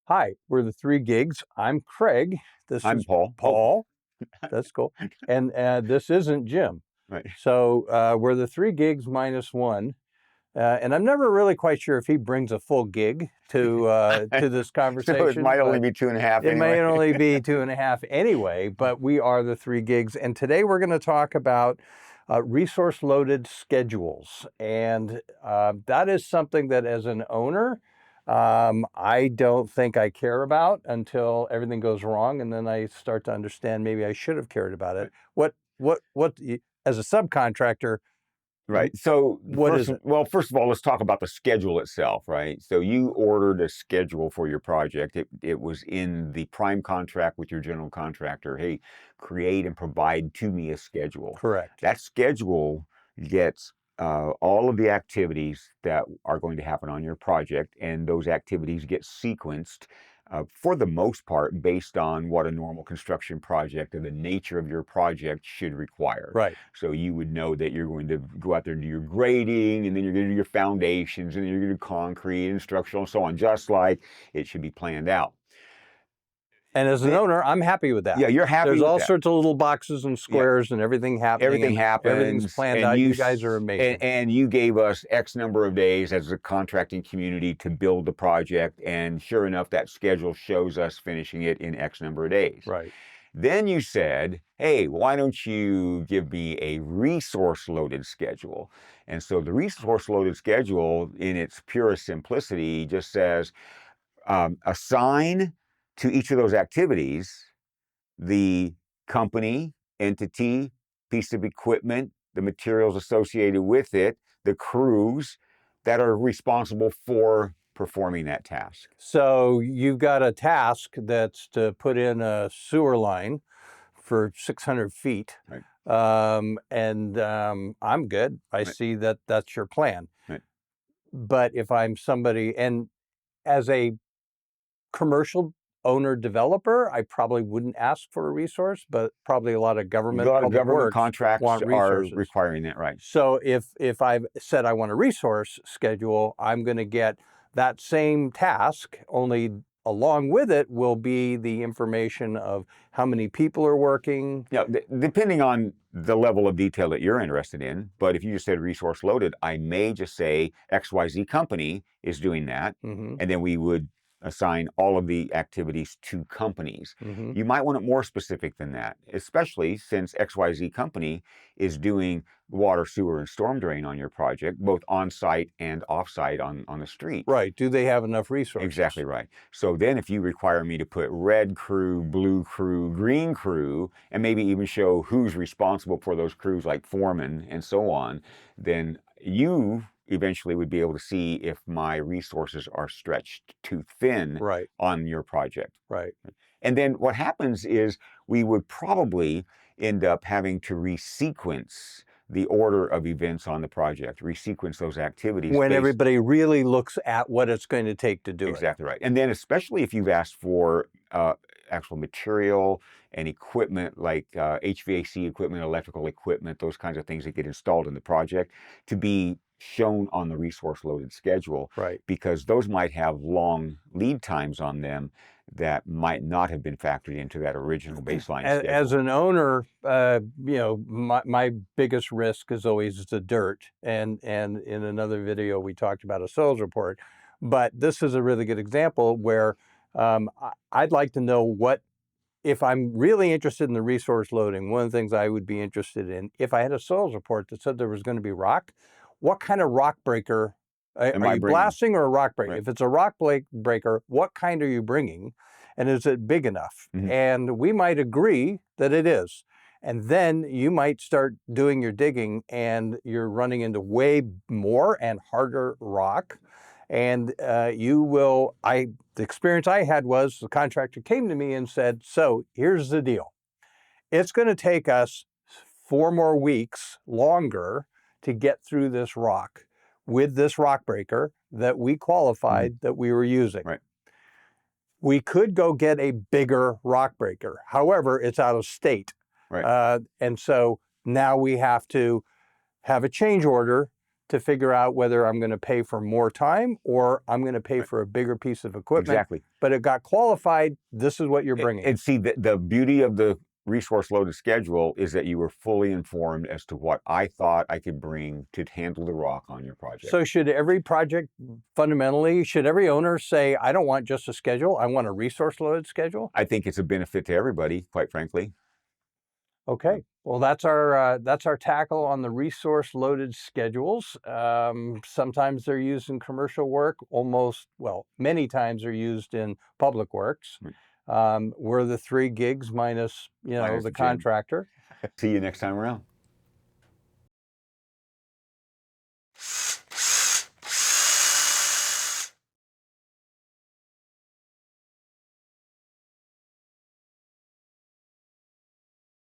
Hi, we're the Three Gigs. I'm Craig. This I'm is Paul. Paul. That's cool. And this isn't Jim. Right. So we're the Three Gigs minus one. And I'm never really quite sure if he brings a full gig to this So it conversation, might only but be 2.5 it anyway. may only be 2.5 anyway. But we are the Three Gigs. And today we're going to talk about resource loaded schedules. And that is something that as an owner, I don't think I care about until everything goes wrong, and then I start to understand maybe I should have cared about it. As a subcontractor, Right. So what is it? first of all, let's talk about the schedule itself, right? So you ordered a schedule for your project. It was in the prime contract with your general contractor. Hey, create and provide to me a schedule. Correct. That schedule gets all of the activities that are going to happen on your project, and those activities get sequenced for the most part based on what a normal construction project and the nature of your project should require. Right. So you would know that you're going to go out there and do your grading, and then you're going to do your foundations, and then you're going to do concrete and structural and so on, just like it should be planned out. And as an owner, I'm happy with that. Yeah, you're happy There's with all that. sorts of little boxes and Yeah, squares and everything happening. everything And happens. everything's planned and out. You guys are amazing. And you gave us X number of days as a contracting community to build the project, and sure enough, that schedule shows us finishing it in X number of days. Right. Then you said, hey, why don't you give me a resource loaded schedule? And so the resource loaded schedule, in its purest simplicity, just says assign to each of those activities the company, entity, piece of equipment, the materials associated with it, the crews that are responsible for performing that task. So you've got a task that's to put in a sewer line for 600 feet. Right. I'm good. I Right. see that that's your plan. Right. But if I'm somebody, and as a commercial owner developer, I probably wouldn't ask for a resource, but probably a lot of A government lot of public government works contracts want are resources. requiring that, right? So if I've said I want a resource schedule, I'm going to get that same task, only along with it will be the information of how many people are working. Yeah, depending on the level of detail that you're interested in. But if you just said resource loaded, I may just say XYZ company is doing that. Mm-hmm. And then we would assign all of the activities to companies. Mm-hmm. You might want it more specific than that, especially since XYZ company is doing water, sewer, and storm drain on your project, both on-site and off-site on the street. Right. Do they have enough resources? Exactly right. So then if you require me to put red crew, blue crew, green crew, and maybe even show who's responsible for those crews, like foreman and so on, then you eventually would be able to see if my resources are stretched too thin Right. on your project. Right. And then what happens is we would probably end up having to resequence the order of events on the project, resequence those activities. When everybody really looks at what it's going to take to do it. Exactly right. And then especially if you've asked for actual material and equipment like HVAC equipment, electrical equipment, those kinds of things that get installed in the project to be shown on the resource loaded schedule. Right. Because those might have long lead times on them that might not have been factored into that original baseline schedule. As an owner, my biggest risk is always the dirt. And in another video, we talked about a soils report. But this is a really good example where I'd like to know what, if I'm really interested in the resource loading, one of the things I would be interested in, if I had a soils report that said there was going to be rock, what kind of rock breaker are you blasting or a rock breaker? Right. If it's a rock breaker, what kind are you bringing? And is it big enough? Mm-hmm. And we might agree that it is. And then you might start doing your digging and you're running into way more and harder rock. And the experience I had was the contractor came to me and said, so here's the deal. It's going to take us 4 more weeks longer to get through this rock with this rock breaker that we qualified that we were using. Right. We could go get a bigger rock breaker. However, it's out of state. Right. And so now we have to have a change order to figure out whether I'm going to pay for more time or I'm going to pay Right. for a bigger piece of equipment. Exactly. But it got qualified. This is what you're bringing. And see, the beauty of the resource loaded schedule is that you were fully informed as to what I thought I could bring to handle the rock on your project. So should every project fundamentally, should every owner say, I don't want just a schedule, I want a resource loaded schedule? I think it's a benefit to everybody, quite frankly. Okay, well, that's our tackle on the resource loaded schedules. Sometimes they're used in commercial work, many times they're used in public works. Right. We're the 3 gigs minus, Minus the the gym. contractor. See you next time around.